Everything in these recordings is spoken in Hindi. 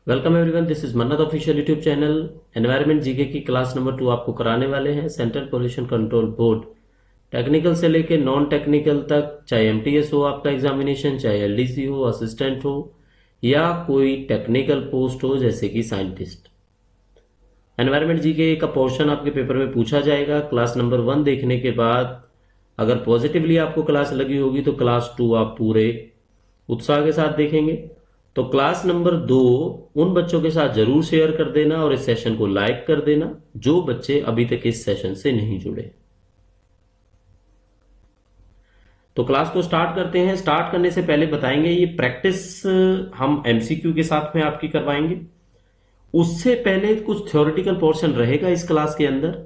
वेलकम एवरीवन, दिस इज मन्नत official YouTube channel. Environment GK की क्लास नंबर 2 आपको कराने वाले हैं। Central pollution control board technical से लेके नॉन टेक्निकल तक, चाहे एमटीएस हो आपका एग्जामिनेशन, चाहे एलडीसी हो, असिस्टेंट हो, या कोई टेक्निकल पोस्ट हो जैसे कि साइंटिस्ट। एनवायरनमेंट जीके का पोर्शन आपके पेपर में पूछा जाएगा। क्लास नंबर 1 देखने के बाद अगर पॉजिटिवली आपको क्लास लगी होगी तो क्लास 2 आप पूरे उत्साह के साथ देखेंगे। तो क्लास नंबर 2 उन बच्चों के साथ जरूर शेयर कर देना और इस सेशन को लाइक कर देना जो बच्चे अभी तक इस सेशन से नहीं जुड़े। तो क्लास को स्टार्ट करते हैं। स्टार्ट करने से पहले बताएंगे, ये प्रैक्टिस हम एमसीक्यू के साथ में आपकी करवाएंगे। उससे पहले कुछ थ्योरेटिकल पोर्शन रहेगा इस क्लास के अंदर,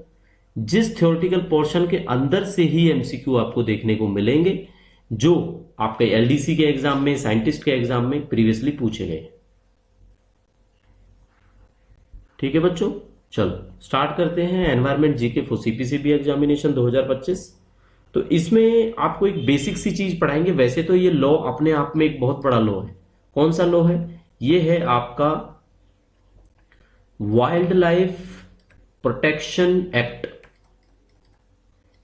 जिस थ्योरेटिकल पोर्शन के अंदर से ही एमसीक्यू आपको देखने को मिलेंगे जो आपके एलडीसी के एग्जाम में, साइंटिस्ट के एग्जाम में प्रीवियसली पूछे गए। ठीक है बच्चों, चलो स्टार्ट करते हैं। Environment GK for CPCB examination 2025। तो इसमें आपको एक बेसिक सी चीज पढ़ाएंगे। वैसे तो ये लॉ अपने आप में एक बहुत बड़ा लॉ है। कौन सा लॉ है? ये है आपका वाइल्ड लाइफ प्रोटेक्शन एक्ट।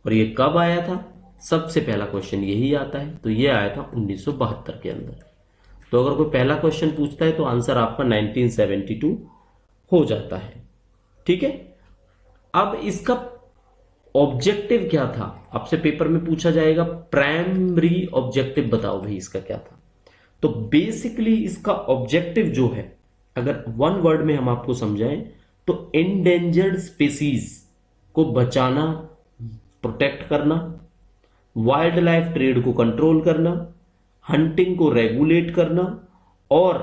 और ये कब आया था? सबसे पहला क्वेश्चन यही आता है। तो ये आया था 1972 के अंदर। तो अगर कोई पहला क्वेश्चन पूछता है तो आंसर आपका 1972 हो जाता है। ठीक है, अब इसका ऑब्जेक्टिव क्या था आपसे पेपर में पूछा जाएगा। प्राइमरी ऑब्जेक्टिव बताओ भाई इसका क्या था। तो बेसिकली इसका ऑब्जेक्टिव जो है, अगर वन वर्ड में हम आपको समझाएं तो एंडेंजर्ड स्पीसीज को बचाना, प्रोटेक्ट करना, वाइल्ड लाइफ ट्रेड को कंट्रोल करना, हंटिंग को रेगुलेट करना और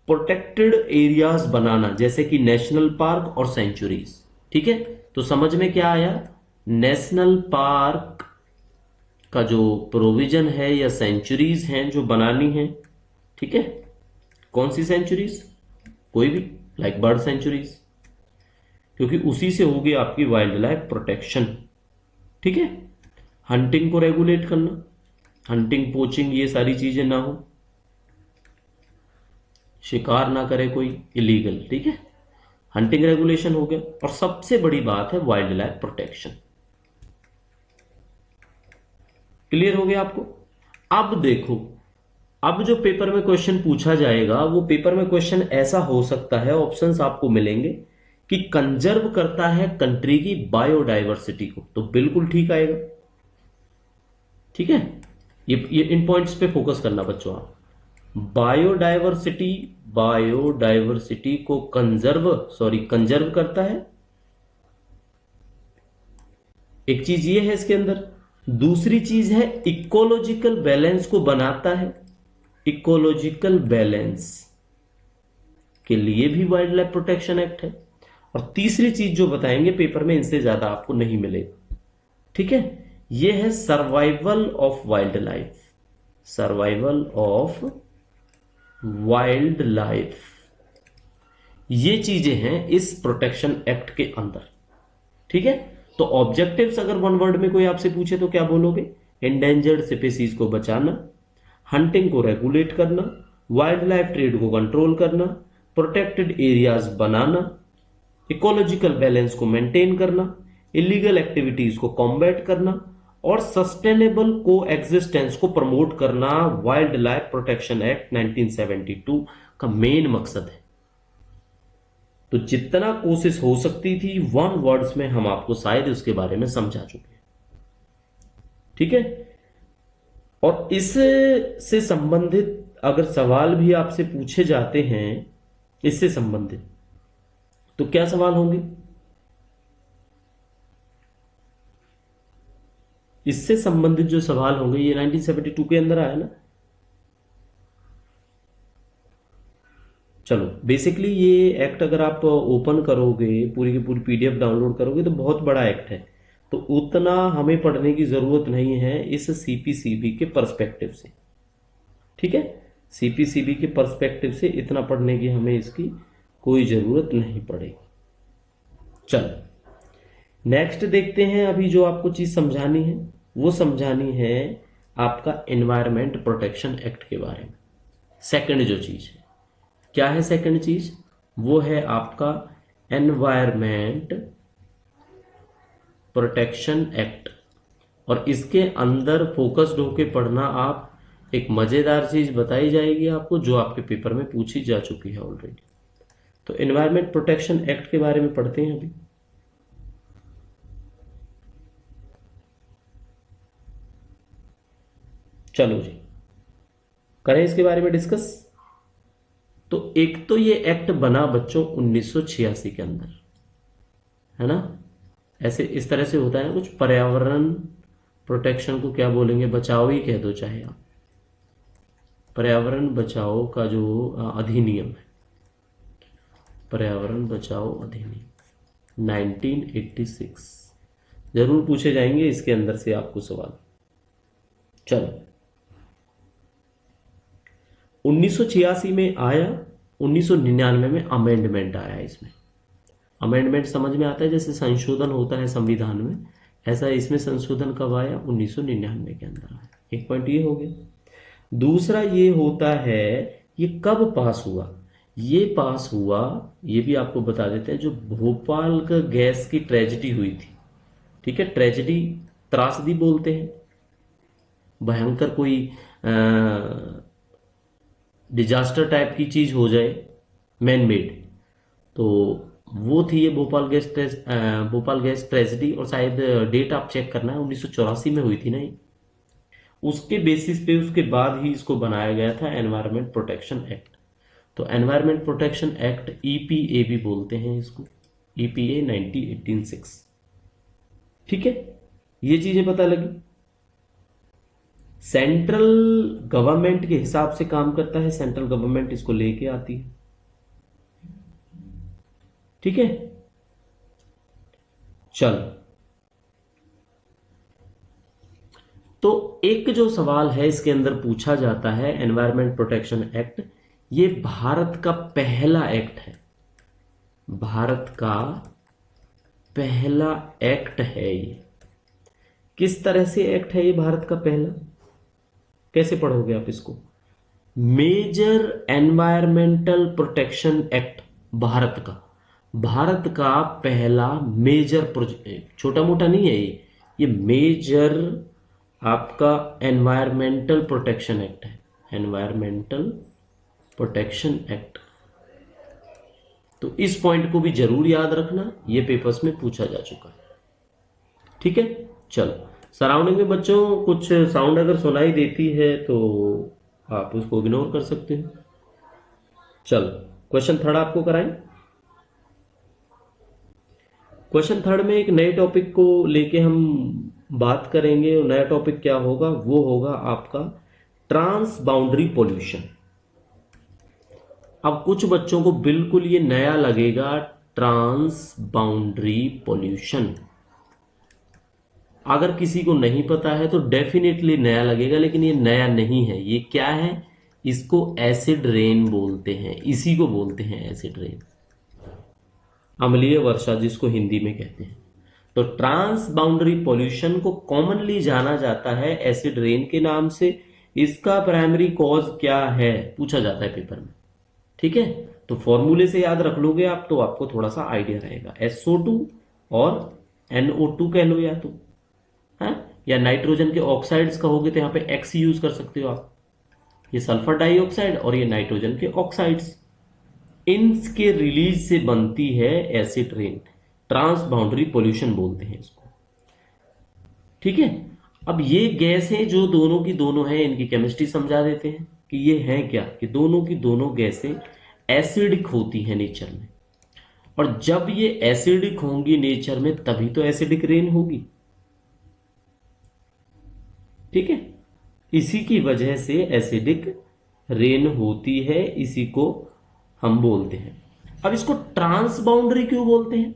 प्रोटेक्टेड एरियाज बनाना जैसे कि नेशनल पार्क और सेंचुरीज। ठीक है, तो समझ में क्या आया? नेशनल पार्क का जो प्रोविजन है या सेंचुरीज हैं जो बनानी है। ठीक है, कौन सी सेंचुरीज? कोई भी, लाइक बर्ड सेंचुरीज, क्योंकि उसी से होगी आपकी वाइल्ड लाइफ प्रोटेक्शन। ठीक है, हंटिंग को रेगुलेट करना, हंटिंग, पोचिंग, ये सारी चीजें ना हो, शिकार ना करे कोई इलीगल। ठीक है, हंटिंग रेगुलेशन हो गया। और सबसे बड़ी बात है वाइल्ड लाइफ प्रोटेक्शन। क्लियर हो गया आपको? अब देखो, अब जो पेपर में क्वेश्चन पूछा जाएगा वो पेपर में क्वेश्चन ऐसा हो सकता है, ऑप्शंस आपको मिलेंगे कि कंजर्व करता है कंट्री की बायोडाइवर्सिटी को। तो बिल्कुल ठीक आएगा। ठीक है, ये इन पॉइंट्स पे फोकस करना बच्चों आप। बायोडाइवर्सिटी को कंजर्व करता है। एक चीज ये है इसके अंदर। दूसरी चीज है इकोलॉजिकल बैलेंस को बनाता है। इकोलॉजिकल बैलेंस के लिए भी वाइल्ड लाइफ प्रोटेक्शन एक्ट है। और तीसरी चीज जो बताएंगे पेपर में, इनसे ज्यादा आपको नहीं मिलेगा। ठीक है, ये है survival of wild life. Survival of wild life, ये चीजें हैं इस प्रोटेक्शन एक्ट के अंदर। ठीक है, तो ऑब्जेक्टिव्स अगर वन वर्ड में कोई आपसे पूछे तो क्या बोलोगे? एंडेंजर्ड स्पीसीज को बचाना, हंटिंग को रेगुलेट करना, वाइल्ड लाइफ ट्रेड को कंट्रोल करना, प्रोटेक्टेड एरियाज बनाना, इकोलॉजिकल बैलेंस को मेंटेन करना, इलीगल एक्टिविटीज को कॉम्बैट करना और सस्टेनेबल को एग्जिस्टेंस को प्रमोट करना। वाइल्ड लाइफ प्रोटेक्शन एक्ट 1972 का मेन मकसद है। तो जितना कोशिश हो सकती थी वन वर्ड्स में हम आपको शायद उसके बारे में समझा चुके हैं। ठीक है, और इससे संबंधित अगर सवाल भी आपसे पूछे जाते हैं इससे संबंधित, तो क्या सवाल होंगे? इससे संबंधित जो सवाल होंगे ये 1972 के अंदर आया ना। चलो, बेसिकली ये एक्ट अगर आप ओपन करोगे, पूरी की पूरी पीडीएफ डाउनलोड करोगे तो बहुत बड़ा एक्ट है। तो उतना हमें पढ़ने की जरूरत नहीं है इस सीपीसीबी के पर्सपेक्टिव से। ठीक है, सीपीसीबी के पर्सपेक्टिव से इतना पढ़ने की हमें इसकी कोई जरूरत नहीं पड़ेगी। चलो नेक्स्ट देखते हैं। अभी जो आपको चीज समझानी है वो समझानी है आपका एनवायरमेंट प्रोटेक्शन एक्ट के बारे में। सेकंड जो चीज है, क्या है सेकंड चीज? वो है आपका एनवायरमेंट प्रोटेक्शन एक्ट। और इसके अंदर फोकस्ड होके पढ़ना आप, एक मजेदार चीज बताई जाएगी आपको जो आपके पेपर में पूछी जा चुकी है ऑलरेडी। तो एनवायरमेंट प्रोटेक्शन एक्ट के बारे में पढ़ते हैं अभी। चलो जी, करें इसके बारे में डिस्कस। तो एक तो ये एक्ट बना बच्चों 1986 के अंदर, है ना। ऐसे इस तरह से होता है कुछ, पर्यावरण प्रोटेक्शन को क्या बोलेंगे, बचाओ ही कह दो चाहे आप, पर्यावरण बचाओ का जो अधिनियम है, पर्यावरण बचाओ अधिनियम 1986। जरूर पूछे जाएंगे इसके अंदर से आपको सवाल। चलो 1986 में आया, 1999 में अमेंडमेंट आया। इसमें अमेंडमेंट समझ में आता है जैसे संशोधन होता है संविधान में, ऐसा इसमें संशोधन कब आया, 1999 के अंदर आया। एक पॉइंट ये हो गया। दूसरा ये होता है ये कब पास हुआ, ये पास हुआ, ये भी आपको बता देते हैं, जो भोपाल का गैस की ट्रेजेडी हुई थी, ठीक है, ट्रेजेडी त्रासदी बोलते हैं, भयंकर कोई डिजास्टर टाइप की चीज हो जाए मैन मेड, तो वो थी ये भोपाल गैस ट्रेजेडी। और शायद डेट आप चेक करना है, 1984 में हुई थी ना ये। उसके बेसिस पे उसके बाद ही इसको बनाया गया था एनवायरमेंट प्रोटेक्शन एक्ट। तो एनवायरमेंट प्रोटेक्शन एक्ट ईपीए भी बोलते हैं इसको, ईपीए 1986। ठीक है, ये चीजें पता लगी। सेंट्रल गवर्नमेंट के हिसाब से काम करता है, सेंट्रल गवर्नमेंट इसको लेके आती है, ठीक है। चलो, तो एक जो सवाल है इसके अंदर पूछा जाता है, एनवायरमेंट प्रोटेक्शन एक्ट, ये भारत का पहला एक्ट है, भारत का पहला एक्ट है ये। किस तरह से एक्ट है ये भारत का पहला, कैसे पढ़ोगे आप इसको, major environmental protection act, Bharat का पहला मेजर प्रोजेक्ट, छोटा मोटा नहीं है ये मेजर आपका एनवायरमेंटल प्रोटेक्शन एक्ट है, एनवायरमेंटल प्रोटेक्शन एक्ट। तो इस पॉइंट को भी जरूर याद रखना, ये पेपर्स में पूछा जा चुका है, ठीक है। चलो, सराउंडिंग में बच्चों कुछ साउंड अगर सुनाई देती है तो आप उसको इग्नोर कर सकते हो। चलो, क्वेश्चन थर्ड आपको कराएं। क्वेश्चन थर्ड में एक नए टॉपिक को लेके हम बात करेंगे, और नया टॉपिक क्या होगा, वो होगा आपका ट्रांस बाउंड्री पोल्यूशन। अब कुछ बच्चों को बिल्कुल ये नया लगेगा, ट्रांस बाउंड्री पोल्यूशन। अगर किसी को नहीं पता है तो डेफिनेटली नया लगेगा, लेकिन ये नया नहीं है। ये क्या है, इसको एसिड रेन बोलते हैं, इसी को बोलते हैं एसिड रेन, अम्लीय वर्षा जिसको हिंदी में कहते हैं। तो ट्रांस बाउंड्री पोल्यूशन को कॉमनली जाना जाता है एसिड रेन के नाम से। इसका प्राइमरी कॉज क्या है पूछा जाता है पेपर में, ठीक है। तो फॉर्मूले से याद रख लोगे आप तो आपको थोड़ा सा आइडिया रहेगा। SO2 और NO2 कह लो या तो, है, या नाइट्रोजन के ऑक्साइड्स कहोगे तो यहाँ पे X यूज कर सकते हो आप। ये सल्फर डाइऑक्साइड और ये नाइट्रोजन के ऑक्साइड्स, इनके रिलीज से बनती है acid rain, trans boundary pollution बोलते हैं इसको, ठीक है। अब ये गैस है जो दोनों की दोनों है, इनकी केमिस्ट्री समझा देते हैं कि ये है क्या, कि दोनों की दोनों गैसें एसिडिक होती हैं नेचर में, और जब ये एसिडिक होंगी नेचर में तभी तो एसिडिक रेन होगी, ठीक है। इसी की वजह से एसिडिक रेन होती है, इसी को हम बोलते हैं। अब इसको ट्रांस बाउंड्री क्यों बोलते हैं,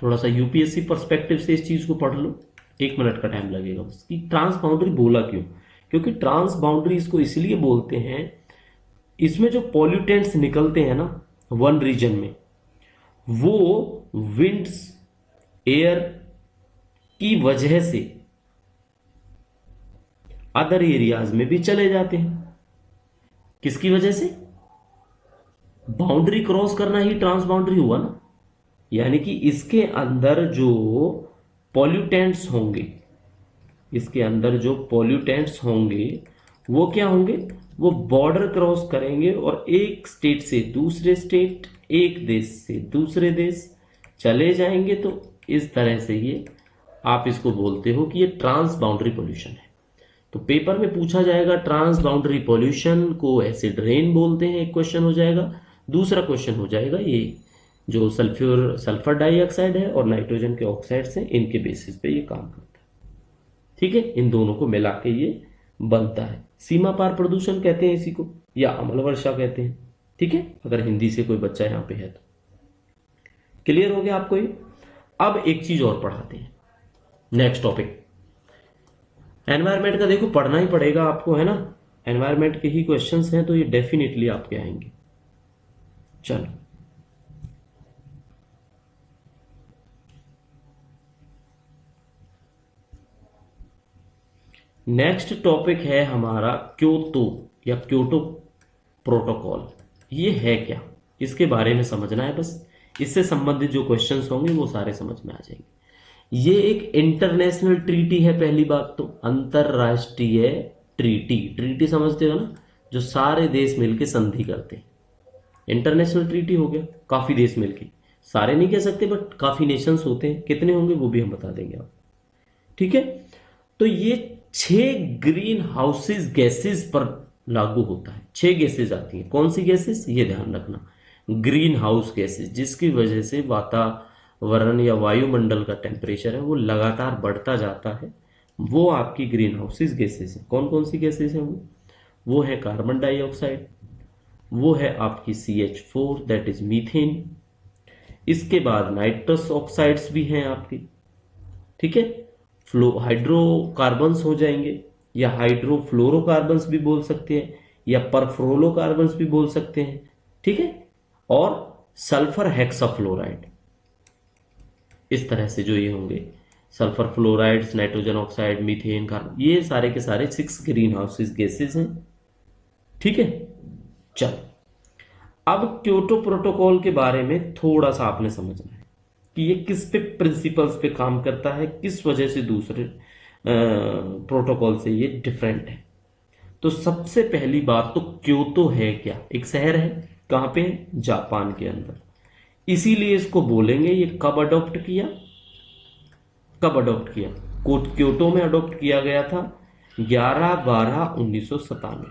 थोड़ा सा यूपीएससी पर्सपेक्टिव से इस चीज को पढ़ लो, 1 मिनट का टाइम लगेगा बस, कि ट्रांस बाउंड्री बोला क्यों। क्योंकि ट्रांस बाउंड्री इसको इसलिए बोलते हैं, इसमें जो पॉल्यूटेंट्स निकलते हैं ना वन रीजन में, वो विंड्स एयर की वजह से अदर एरियाज में भी चले जाते हैं। किसकी वजह से, बाउंड्री क्रॉस करना ही ट्रांस बाउंड्री हुआ ना, यानी कि इसके अंदर जो पॉल्यूटेंट्स होंगे, इसके अंदर जो पॉल्यूटेंट्स होंगे वो क्या होंगे, वो बॉर्डर क्रॉस करेंगे और एक स्टेट से दूसरे स्टेट, एक देश से दूसरे देश चले जाएंगे। तो इस तरह से ये आप इसको बोलते हो कि ये ट्रांस बाउंड्री पोल्यूशन है। तो पेपर में पूछा जाएगा ट्रांस बाउंड्री पोल्यूशन को एसिड रेन बोलते हैं, एक क्वेश्चन हो जाएगा। दूसरा क्वेश्चन हो जाएगा ये जो सल्फर डाइऑक्साइड है और नाइट्रोजन के ऑक्साइड्स हैं, इनके बेसिस पे ये काम करता है। ठीक है, इन दोनों को मिला के ये बनता है। सीमा पार प्रदूषण कहते हैं इसी को, या अम्ल वर्षा कहते हैं। ठीक है, अगर हिंदी से कोई बच्चा यहाँ पे है तो क्लियर हो गया आपको ये। अब एक चीज और पढ़ाते हैं, नेक्स्ट टॉपिक एनवायरमेंट का। देखो पढ़ना ही पड़ेगा आपको, है ना, एनवायरमेंट के ही क्वेश्चंस हैं तो ये डेफिनेटली आपके आएंगे। चलो नेक्स्ट टॉपिक है हमारा क्योतो या क्योटो प्रोटोकॉल। ये है क्या, इसके बारे में समझना है बस। इससे संबंधित जो क्वेश्चंस होंगे वो सारे समझ में आ जाएंगे। ये एक इंटरनेशनल ट्रीटी है, पहली बात तो अंतरराष्ट्रीय ट्रीटी। ट्रीटी समझते हो ना, जो सारे देश मिलके संधि करते हैं। इंटरनेशनल ट्रीटी हो गया, काफी देश मिलके, सारे नहीं कह सकते बट काफी नेशंस होते हैं, कितने होंगे वो भी हम बता देंगे आप। ठीक है, तो ये 6 ग्रीन हाउसेज गैसेस पर लागू होता है। 6 गैसेज आती हैं, कौन सी गैसेस ये ध्यान रखना, ग्रीन हाउस गैसेज, जिसकी वजह से वातावरण या वायुमंडल का टेम्परेचर है वो लगातार बढ़ता जाता है, वो आपकी ग्रीन हाउसेज गैसेज है। कौन कौन सी गैसेज हैं वो है कार्बन डाइऑक्साइड, वो है आपकी CH4 दैट इज मीथेन, इसके बाद नाइट्रस ऑक्साइड्स भी हैं आपकी। ठीक है, हाइड्रोकार्बन्स हो जाएंगे, या हाइड्रोफ्लोरोकार्बन्स भी बोल सकते हैं, या परफ्लोरोकार्बन्स भी बोल सकते हैं। ठीक है, और सल्फर हेक्साफ्लोराइड, इस तरह से जो ये होंगे sulphur fluorides, nitrogen oxide, methane, carbon, ये सारे के सारे 6 ग्रीन हाउसेज गैसेज हैं। ठीक है, चलो अब क्योटो प्रोटोकॉल के बारे में थोड़ा सा आपने समझना है कि ये किस पे प्रिंसिपल्स पे काम करता है, किस वजह से दूसरे प्रोटोकॉल से ये डिफरेंट है। तो सबसे पहली बात तो क्योतो है क्या, एक शहर है, कहां पे, जापान के अंदर, इसीलिए इसको बोलेंगे। ये कब अडॉप्ट किया, क्योटो में अडॉप्ट किया गया था 11/12/1997।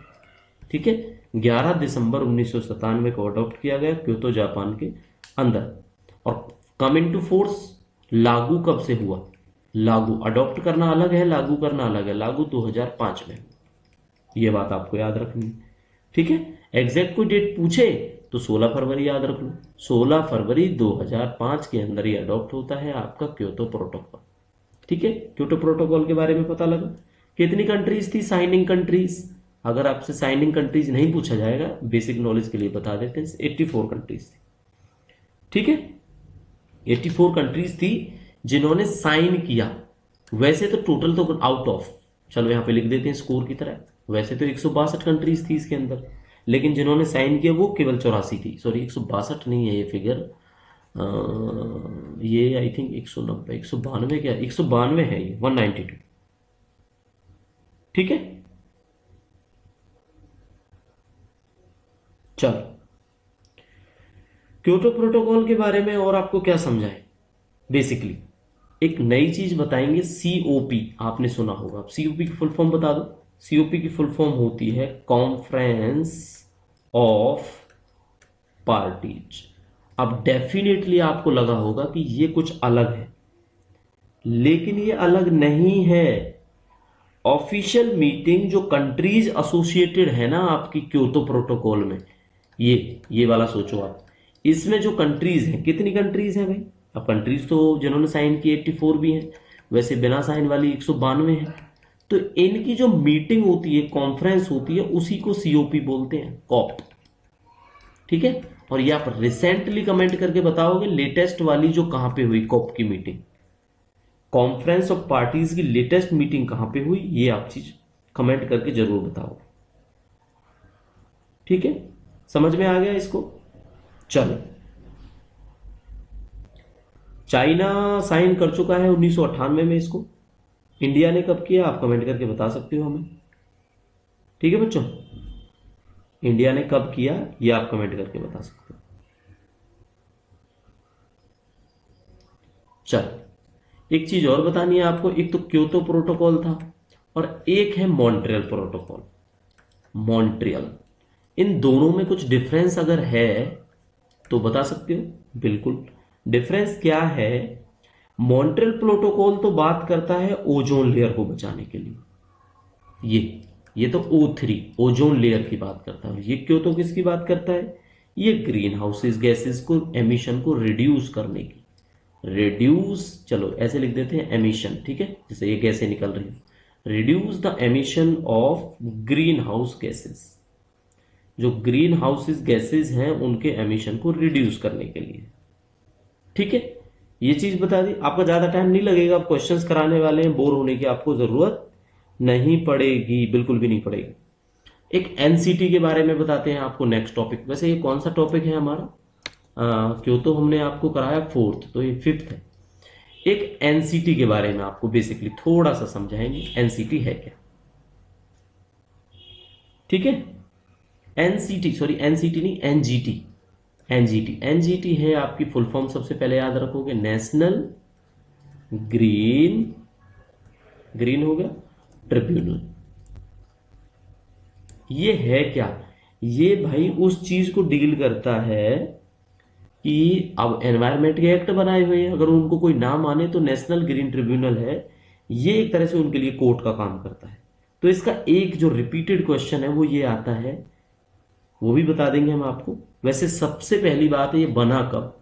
ठीक है, 11 दिसंबर 1997 को अडॉप्ट किया गया क्योतो जापान के अंदर। और कम इनटू फोर्स लागू कब से हुआ, लागू अडॉप्ट करना अलग है, लागू करना अलग है। लागू 2005 में, ये बात आपको याद रखनी है। ठीक है, एग्जैक्ट कोई डेट पूछे तो 16 फरवरी याद रख लो, 16 फरवरी 2005 के अंदर ये अडॉप्ट होता है आपका क्योतो प्रोटोकॉल। ठीक है, क्योटो प्रोटोकॉल के बारे में पता लगा। कितनी कंट्रीज थी साइनिंग कंट्रीज, अगर आपसे साइनिंग कंट्रीज नहीं पूछा जाएगा, बेसिक नॉलेज के लिए बता देते हैं, 84 कंट्रीज थी। ठीक है, 84 कंट्रीज थी जिन्होंने साइन किया। वैसे तो टोटल तो आउट ऑफ, चलो यहां पे लिख देते हैं स्कोर की तरह, वैसे तो 162 कंट्रीज थी इसके अंदर, लेकिन जिन्होंने साइन किया वो केवल 84 थी। सॉरी, 162 नहीं है ये फिगर, ये आई थिंक 190, 192, क्या 192 है ये, 192। ठीक है, चलो क्योटो प्रोटोकॉल के बारे में और आपको क्या समझाएं। बेसिकली एक नई चीज बताएंगे, COP, आपने सुना होगा। आप COP की फुल फॉर्म बता दो। COP की फुल फॉर्म होती है कॉन्फ्रेंस ऑफ पार्टीज। अब डेफिनेटली आपको लगा होगा कि ये कुछ अलग है, लेकिन ये अलग नहीं है। ऑफिशियल मीटिंग जो कंट्रीज एसोसिएटेड है ना आपकी क्योतो प्रोटोकॉल में, ये वाला सोचो आप, इसमें जो कंट्रीज हैं, कितनी कंट्रीज हैं भाई, अब कंट्रीज तो जिन्होंने साइन की 84 भी हैं, वैसे बिना साइन वाली 192 है। तो इनकी जो मीटिंग होती है, कॉन्फ्रेंस होती है, उसी को COP बोलते हैं, कॉप। ठीक है, और ये आप रिसेंटली कमेंट करके बताओगे लेटेस्ट वाली जो कहां पे हुई कॉप की मीटिंग, कॉन्फ्रेंस ऑफ पार्टीज की लेटेस्ट मीटिंग कहां पे हुई, ये आप चीज कमेंट करके जरूर बताओ। ठीक है, समझ में आ गया इसको। चलो, चाइना साइन कर चुका है 1998 में इसको। इंडिया ने कब किया आप कमेंट करके बता सकते हो हमें। ठीक है बच्चों, इंडिया ने कब किया ये आप कमेंट करके बता सकते हो। चलो, एक चीज और बतानी है आपको, एक तो क्योतो प्रोटोकॉल था और एक है मॉन्ट्रियल प्रोटोकॉल। मॉन्ट्रियल, इन दोनों में कुछ डिफरेंस अगर है तो बता सकते हो। बिल्कुल, डिफरेंस क्या है? मॉन्ट्रियल प्रोटोकॉल तो बात करता है ओजोन लेयर को बचाने के लिए, ये तो O3 ओजोन लेयर की बात करता है। ये क्यों, किसकी बात करता है? ये ग्रीन हाउसेस गैसेस को, एमिशन को रिड्यूस करने की। रिड्यूस, चलो ऐसे लिख देते हैं एमिशन, ठीक है, जैसे ये गैसें निकल रही है, reduce the emission of green house gases. जो ग्रीन हाउसेस गैसेस हैं उनके एमिशन को रिड्यूस करने के लिए। ठीक है, ये चीज बता दी। आपका ज्यादा टाइम नहीं लगेगा, आप क्वेश्चंस कराने वाले हैं, बोर होने की आपको जरूरत नहीं पड़ेगी, बिल्कुल भी नहीं पड़ेगी। एक एनसीटी के बारे में बताते हैं आपको, नेक्स्ट टॉपिक। वैसे ये कौन सा टॉपिक है हमारा? क्यों तो हमने आपको कराया 4th, तो ये 5th है। एक एनसीटी के बारे में आपको बेसिकली थोड़ा सा समझाएंगे, एनसीटी है क्या। ठीक है, एनसीटी, सॉरी एनसीटी नहीं, एनजीटी। एनजीटी, एनजीटी है आपकी फुल फॉर्म, सबसे पहले याद रखोगे, नेशनल ग्रीन, ग्रीन हो गया, ट्रिब्यूनल। ये है क्या? ये भाई उस चीज को डील करता है कि अब एनवायरमेंट के एक्ट बनाए हुए हैं, अगर उनको कोई ना माने तो नेशनल ग्रीन ट्रिब्यूनल है, ये एक तरह से उनके लिए कोर्ट का काम करता है। तो इसका एक जो रिपीटेड क्वेश्चन है वो ये आता है, वो भी बता देंगे हम आपको। वैसे सबसे पहली बात है ये बना कब,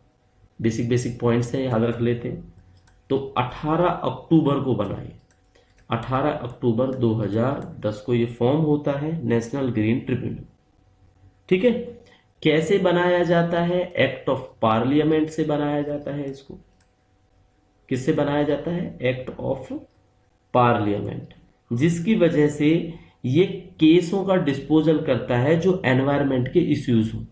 बेसिक बेसिक पॉइंट्स है, याद रख लेते हैं। तो 18 अक्टूबर को बना है, 18 अक्टूबर 2010 को ये फॉर्म होता है नेशनल ग्रीन ट्रिब्यूनल। ठीक है, कैसे बनाया जाता है? एक्ट ऑफ पार्लियामेंट से बनाया जाता है इसको। किससे बनाया जाता है? एक्ट ऑफ पार्लियामेंट, जिसकी वजह से ये केसों का डिस्पोजल करता है जो एनवायरमेंट के इश्यूज हो।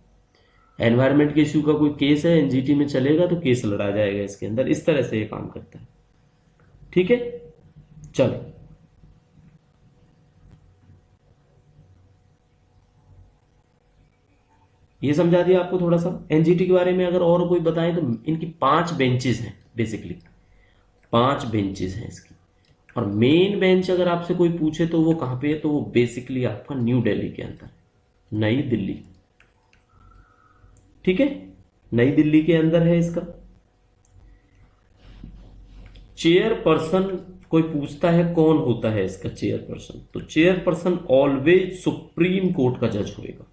एनवायरमेंट के इश्यू का कोई केस है एनजीटी में चलेगा तो केस लड़ा जाएगा इसके अंदर, इस तरह से ये काम करता है। ठीक है, चलो ये समझा दिया आपको थोड़ा सा एनजीटी के बारे में। अगर और कोई बताएं तो इनकी 5 बेंचेस हैं, बेसिकली 5 बेंचेस हैं इसकी। और मेन बेंच अगर आपसे कोई पूछे तो वो कहां पे है, तो वो बेसिकली आपका न्यू दिल्ली के अंदर, नई दिल्ली। ठीक है, नई दिल्ली के अंदर है इसका। चेयरपर्सन, कोई पूछता है कौन होता है इसका चेयरपर्सन, तो चेयरपर्सन ऑलवेज सुप्रीम कोर्ट का जज होएगा।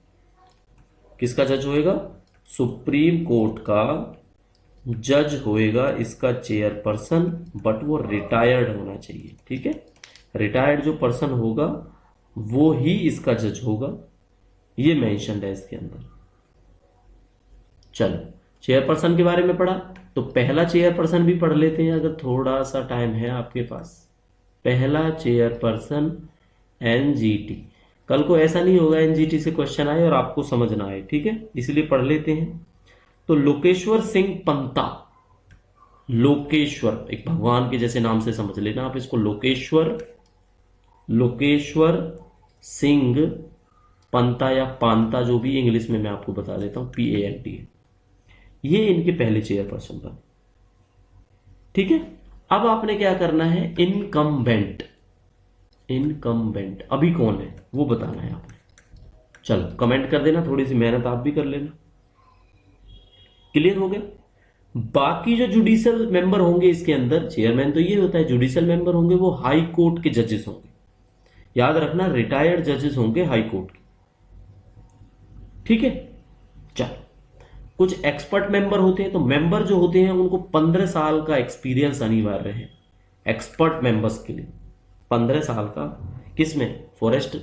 किसका जज होएगा? सुप्रीम कोर्ट का जज होएगा इसका चेयरपर्सन, बट वो रिटायर्ड होना चाहिए। ठीक है, रिटायर्ड जो पर्सन होगा वो ही इसका जज होगा, ये मेंशन्ड है इसके अंदर। चलो, चेयरपर्सन के बारे में पढ़ा, तो पहला चेयरपर्सन भी पढ़ लेते हैं अगर थोड़ा सा टाइम है आपके पास। पहला चेयरपर्सन एनजीटी। कल को ऐसा नहीं होगा एनजीटी से क्वेश्चन आए और आपको समझ ना आए, ठीक है, इसलिए पढ़ लेते हैं। तो लोकेश्वर सिंह पंता, लोकेश्वर एक भगवान के जैसे नाम से समझ लेना आप इसको, लोकेश्वर, लोकेश्वर सिंह पंता या पांता, जो भी इंग्लिश में मैं आपको बता देता हूं, PANT, ये इनके पहले चेयरपर्सन बने। ठीक है, अब आपने क्या करना है, इनकम्बेंट, इनकम्बेंट अभी कौन है वो बताना है आपने। चलो कमेंट कर देना, थोड़ी सी मेहनत आप भी कर लेना। क्लियर हो गया? बाकी जो जुडिशियल मेंबर होंगे इसके अंदर, चेयरमैन तो ये होता है, जुडिशियल मेंबर होंगे वो हाई कोर्ट के जजेस होंगे। याद रखना, रिटायर्ड जजेस होंगे हाई कोर्ट के। ठीक है, चलो कुछ एक्सपर्ट मेंबर होते हैं, तो मेंबर जो होते हैं उनको 15 साल का एक्सपीरियंस अनिवार्य है एक्सपर्ट मेंबर्स के लिए। 15 साल का किसमें? Forest,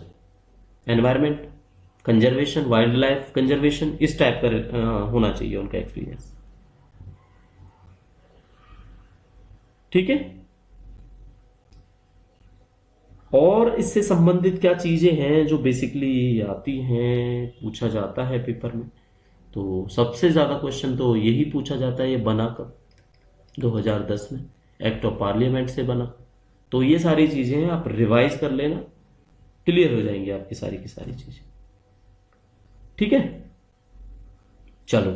environment conservation, wild life conservation, इस टाइप का होना चाहिए उनका एक्सपीरियंस। ठीक है, और इससे संबंधित क्या चीजें हैं जो बेसिकली आती हैं, पूछा जाता है पेपर में, तो सबसे ज़्यादा क्वेश्चन तो यही पूछा जाता है, ये बना कब? 2010 में एक्ट ऑफ पार्लियामेंट से बना। तो ये सारी चीज़ें हैं, आप रिवाइज कर लेना, क्लियर हो जाएंगी आपकी सारी की सारी चीज़ें। ठीक है, चलो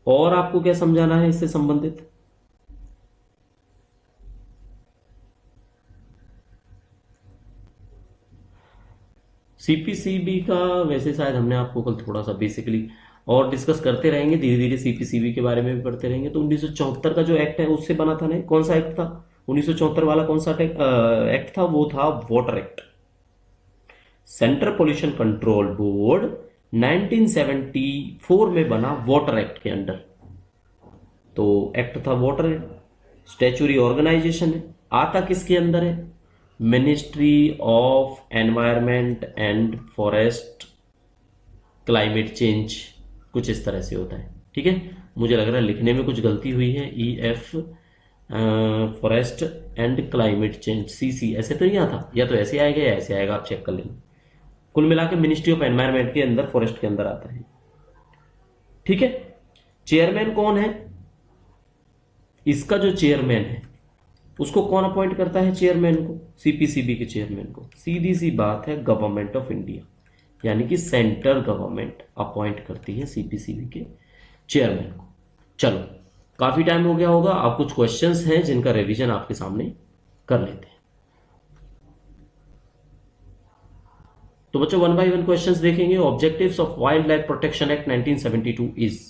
और आपको क्या समझाना है इससे संबंधित? सीपीसीबी का वैसे शायद हमने आपको कल थोड़ा सा बेसिकली और डिस्कस करते रहेंगे, धीरे धीरे सीपीसीबी के बारे में भी पढ़ते रहेंगे। तो 1974 का जो एक्ट है उससे बना था ना, कौन सा एक्ट था 1974 वाला? कौन सा एक्ट था? वो था water act. Central pollution control board 1974 में बना वाटर एक्ट के अंडर। तो एक्ट था वाटर एक्ट। स्टैच्यूरी ऑर्गेनाइजेशन है, आता किसके अंदर है? Ministry of environment and forest climate change, कुछ इस तरह से होता है। ठीक है, मुझे लग रहा है लिखने में कुछ गलती हुई है। EF forest and climate change, CC ऐसे तो नहीं आता, या तो ऐसे आएगा या ऐसे आएगा, आप चेक कर लेना। कुल मिला के मिनिस्ट्री ऑफ एनवायरमेंट के अंदर, फॉरेस्ट के अंदर आता है। ठीक है, चेयरमैन कौन है इसका? जो चेयरमैन है उसको कौन अपॉइंट करता है? चेयरमैन को, सीपीसीबी के चेयरमैन को सीधी सी बात है गवर्नमेंट ऑफ इंडिया, यानी कि सेंट्रल गवर्नमेंट अपॉइंट करती है सीपीसीबी के चेयरमैन को। चलो, काफी टाइम हो गया होगा, आप कुछ क्वेश्चंस हैं जिनका रिवीजन आपके सामने कर लेते हैं। तो बच्चों 1 बाय 1 क्वेश्चंस देखेंगे। Objectives of wild life protection act 1972 is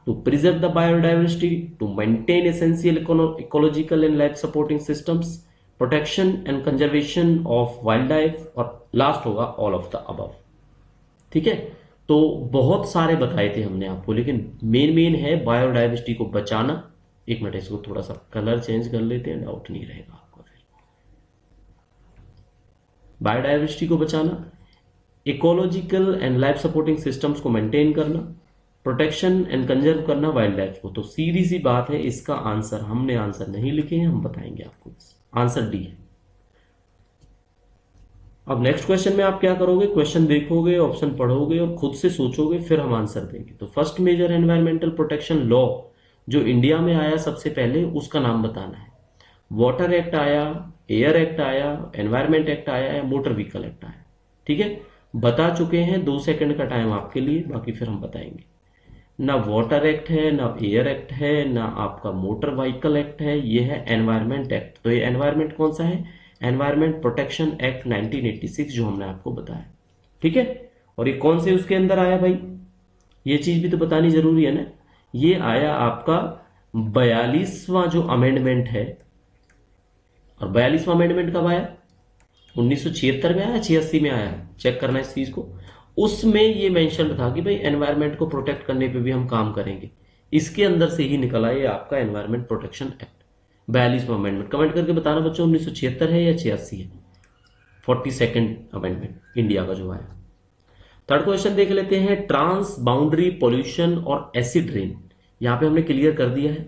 to preserve the biodiversity, to maintain essential ecological and life supporting systems, protection and conservation of wildlife, और लास्ट होगा all of the above। ठीक है, तो बहुत सारे बताए थे हमने आपको, लेकिन मेन है बायोडाइवर्सिटी को बचाना। एक मिनट, इसको थोड़ा सा कलर चेंज कर लेते हैं, डाउट नहीं रहेगा आपको। बायोडाइवर्सिटी को बचाना, ecological and life supporting systems को मेंटेन करना, प्रोटेक्शन एंड कंजर्व करना वाइल्ड लाइफ को। तो सीधी सी बात है, इसका आंसर हमने आंसर नहीं लिखे हैं, हम बताएंगे आपको। आंसर डी है। अब नेक्स्ट क्वेश्चन में आप क्या करोगे? क्वेश्चन देखोगे, ऑप्शन पढ़ोगे और खुद से सोचोगे, फिर हम आंसर देंगे। तो first major environmental protection law जो इंडिया में आया सबसे पहले, उसका नाम बताना है। वाटर एक्ट आया, एयर एक्ट आया, एनवायरमेंट एक्ट आया या मोटर व्हीकल एक्ट आया? ठीक है, बता चुके हैं। 2 सेकंड का टाइम आपके लिए, बाकी फिर हम बताएंगे। ना वाटर एक्ट है, ना एयर एक्ट है, ना आपका मोटर व्हीकल एक्ट है, ये है एनवायरमेंट एक्ट। तो ये एनवायरमेंट कौन सा है? एनवायरमेंट प्रोटेक्शन एक्ट 1986, जो हमने आपको बताया। ठीक है, और ये कौन से उसके अंदर आया भाई? ये चीज भी तो बतानी जरूरी है ना। ये आया आपका 42वां जो अमेंडमेंट है। और 42वां अमेंडमेंट कब आया? 1976 में आया, 86 में आया, चेक करना इस चीज को। उसमें ये मेंशन था कि भाई एनवायरनमेंट को प्रोटेक्ट करने पे भी हम काम करेंगे। इसके अंदर से ही निकला ये आपका एनवायरनमेंट प्रोटेक्शन एक्ट 42वां अमेंडमेंट। कमेंट करके बताना बच्चों 1976 है या 86 है? 42nd अमेंडमेंट इंडिया का जो आया। थर्ड क्वेश्चन देख लेते हैं। ट्रांस बाउंड्री पोल्यूशन और एसिड रेन, यहां पे हमने क्लियर कर दिया है।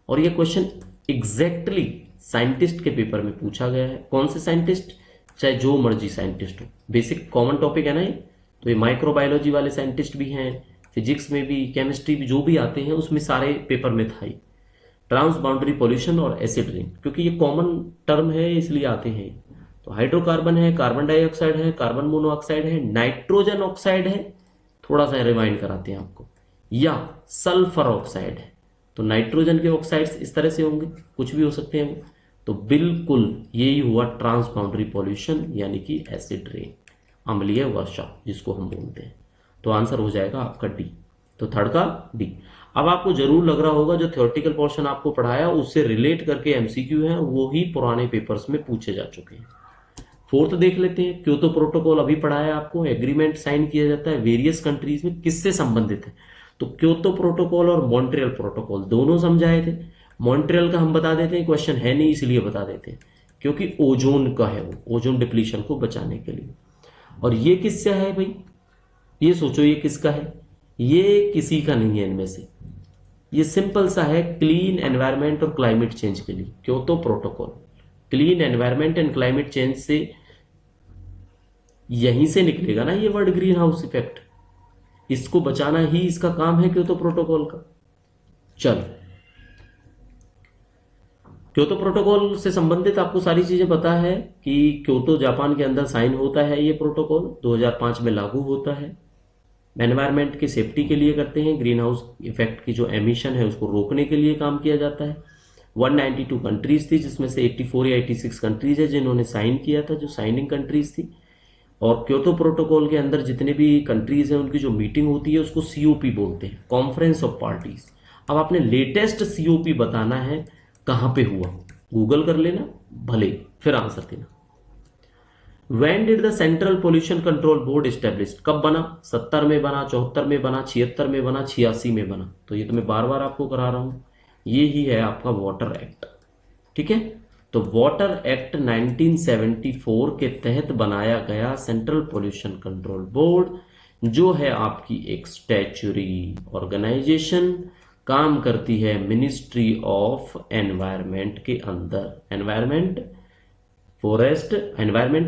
और ये क्वेश्चन एग्जैक्टली साइंटिस्ट के पेपर में पूछा गया है। कौन से साइंटिस्ट? चाहे जो मर्जी साइंटिस्ट हो, बेसिक कॉमन टॉपिक है ना ये। तो ये माइक्रोबायोलॉजी वाले साइंटिस्ट भी हैं, फिजिक्स में भी, केमिस्ट्री भी, जो भी आते हैं उसमें सारे पेपर में था ही। ट्रांस बाउंड्री पोल्यूशन और एसिड रेन, क्योंकि ये कॉमन टर्म है इसलिए आते हैं। तो हाइड्रोकार्बन है, कार्बन डाइऑक्साइड है, कार्बन मोनोऑक्साइड है, नाइट्रोजन ऑक्साइड है, थोड़ा सा रिमाइंड कराते हैं आपको, या सल्फर ऑक्साइड है। तो नाइट्रोजन के ऑक्साइड्स इस तरह से होंगे, कुछ भी हो सकते हैं वो। तो बिल्कुल यही हुआ ट्रांस बाउंड्री पोल्यूशन, यानी कि एसिड रेन, अम्लीय वर्षा जिसको हम बोलते हैं। तो आंसर हो जाएगा आपका डी। तो थर्ड का डी। अब आपको जरूर लग रहा होगा जो थ्योरेटिकल पोर्शन आपको पढ़ाया उससे रिलेट करके एमसीक्यू हैं, वो ही पुराने पेपर्स में पूछे जा चुके हैं। फोर्थ देख लेते हैं। क्योतो प्रोटोकॉल अभी पढ़ाया आपको, एग्रीमेंट साइन किया जाता है वेरियस कंट्रीज में, किससे संबंधित है? तो क्योतो प्रोटोकॉल और मॉन्ट्रियल प्रोटोकॉल दोनों समझाए थे। मॉन्ट्रियल का हम बता देते हैं, क्वेश्चन है नहीं इसलिए बता देते हैं, क्योंकि ओजोन का है, वो ओजोन डिप्लीशन को बचाने के लिए। और ये किससे है भाई? ये सोचो ये किसका है? ये किसी का नहीं है इनमें से। ये सिंपल सा है, क्लीन एनवायरनमेंट और क्लाइमेट चेंज के लिए Kyoto protocol. Clean environment and climate change से यहीं से निकलेगा ना ये वर्ड ग्रीन हाउस इफेक्ट। इसको बचाना ही इसका काम है क्योटो प्रोटोकॉल का। चलो, क्योटो प्रोटोकॉल से संबंधित आपको सारी चीजें पता है कि क्योटो जापान के अंदर साइन होता है, ये प्रोटोकॉल 2005 में लागू होता है। एनवायरनमेंट की सेफ्टी के लिए करते हैं, ग्रीन हाउस इफेक्ट की जो एमिशन है उसको रोकने के लिए काम किया जाता है। 192 कंट्रीज थी, जिसमें से 84 या 86 कंट्रीज है जिन्होंने साइन किया था, जो साइनिंग कंट्रीज थी। और क्योटो प्रोटोकॉल के अंदर जितने भी कंट्रीज हैं उनकी जो मीटिंग होती है उसको सीओपी बोलते हैं, कॉन्फ्रेंस ऑफ पार्टीज। अब आपने लेटेस्ट सीओपी बताना है कहां पे हुआ, गूगल कर लेना भले, फिर आंसर देना। When did the central pollution control board established? कब बना? 70 में बना, 74 में बना, 76 में बना, 86 में बना। तो ये तो मैं बार बार आपको करा रहा हूं, ये ही है आपका वाटर एक्ट। ठीक है, तो वाटर एक्ट 1974 के तहत बनाया गया सेंट्रल पोल्यूशन कंट्रोल बोर्ड, जो है आपकी एक स्टैच्यूरी ऑर्गेनाइजेशन, काम करती है मिनिस्ट्री ऑफ एनवायरमेंट के अंदर। Environment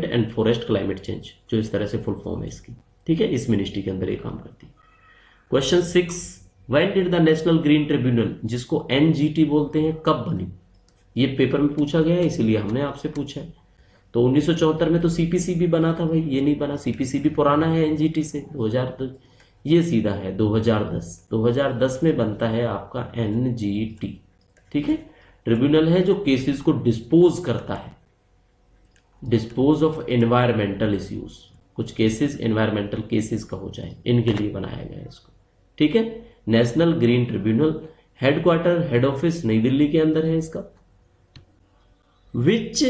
and forest climate change, जो इस तरह से फुल फॉर्म है इसकी। ठीक है, इस मिनिस्ट्री के अंदर ये काम करती है। Question 6, when did the national green tribunal, जिसको एनजीटी बोलते हैं, कब बनी? ये पेपर में पूछा गया है, इसीलिए हमने आपसे पूछा है। तो 1974 में तो सीपीसी भी बना था भाई, ये नहीं बना। सीपीसी भी पुराना है एनजीटी से, 2000। ये सीधा है 2010 में बनता है आपका एनजीटी। ठीक है, ट्रिब्यूनल है जो केसेस को डिस्पोज करता है, डिस्पोज ऑफ एनवायरमेंटल इश्यूज, कुछ केसेस एनवायरमेंटल केसेस का हो जाए, इनके लिए बनाया गया है इसको। ठीक है, national green tribunal, headquarter, head office New Delhi के अंदर है इसका। Which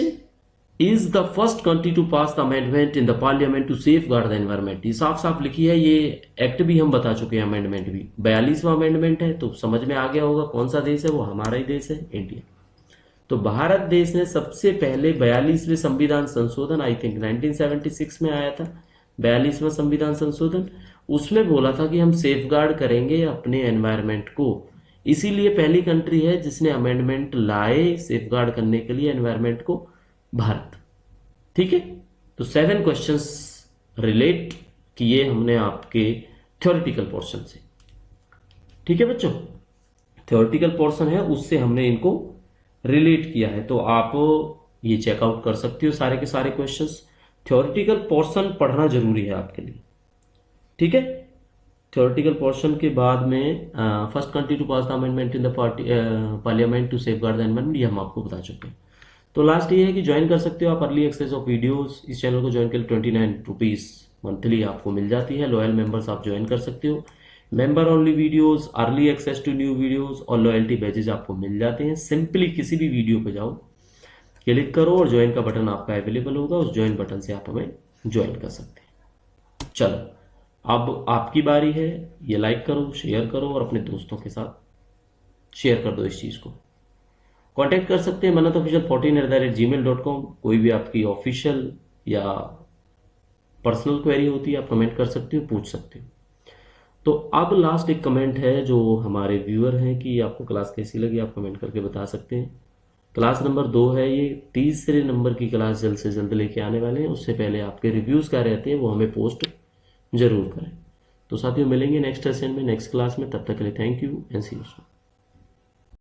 is the first country to pass the amendment in the parliament to safeguard the environment? ये साफ साफ लिखी है, ये एक्ट भी हम बता चुके हैं, अमेंडमेंट भी 42वां अमेंडमेंट है, तो समझ में आ गया होगा कौन सा देश है, वो हमारा ही देश है, इंडिया। तो भारत देश ने सबसे पहले 42वें संविधान संशोधन, आई थिंक 1976 में आया था 42वां संविधान संशोधन, उसमें बोला था कि हम सेफगार्ड करेंगे अपने एनवायरनमेंट को। इसीलिए पहली कंट्री है जिसने अमेंडमेंट लाए सेफगार्ड करने के लिए एनवायरनमेंट को, भारत। ठीक है, तो 7 क्वेश्चंस रिलेट किए हमने आपके थ्योरेटिकल पोर्शन से। ठीक है बच्चों, थ्योरेटिकल पोर्शन है उससे हमने इनको रिलेट किया है, तो आप ये चेकआउट कर सकते हो सारे के सारे क्वेश्चंस। थ्योरेटिकल पोर्शन पढ़ना जरूरी है आपके लिए। ठीक है, थ्योरेटिकल पोर्शन के बाद में first country to pass the amendment in the parliament to safeguard the environment, ये हम आपको बता चुके हैं। तो लास्ट ये है कि ज्वाइन कर सकते हो आप अर्ली एक्सेस ऑफ वीडियोस। इस चैनल को ज्वाइन कर 29 रुपीज मंथली आपको मिल जाती है। लॉयल मेंबर्स आप ज्वाइन कर सकते हो। Member only videos, early access to new videos और लॉयल्टी बैजेज आपको मिल जाते हैं। सिंपली किसी भी वीडियो पे जाओ, क्लिक करो और ज्वाइन का बटन आपका अवेलेबल होगा, उस ज्वाइन बटन से आप हमें ज्वाइन कर सकते हैं। चलो, अब आपकी बारी है, ये लाइक करो, शेयर करो और अपने दोस्तों के साथ शेयर कर दो इस चीज को। कांटेक्ट कर सकते हैं manatofficial14@gmail.com। कोई भी आपकी ऑफिशियल या पर्सनल क्वेरी होती है आप कमेंट कर सकते हो, पूछ सकते हो। तो अब लास्ट एक कमेंट है जो हमारे व्यूअर हैं कि आपको क्लास कैसी लगी, आप कमेंट करके बता सकते हैं। क्लास नंबर 2 है ये, तीसरे नंबर की क्लास जल्द से जल्द लेके आने वाले हैं। उससे पहले आपके रिव्यूज क्या रहते हैं वो हमें पोस्ट जरूर करें। तो साथियों, मिलेंगे नेक्स्ट सेशन में, नेक्स्ट क्लास में। तब तक के लिए thank you and see you soon.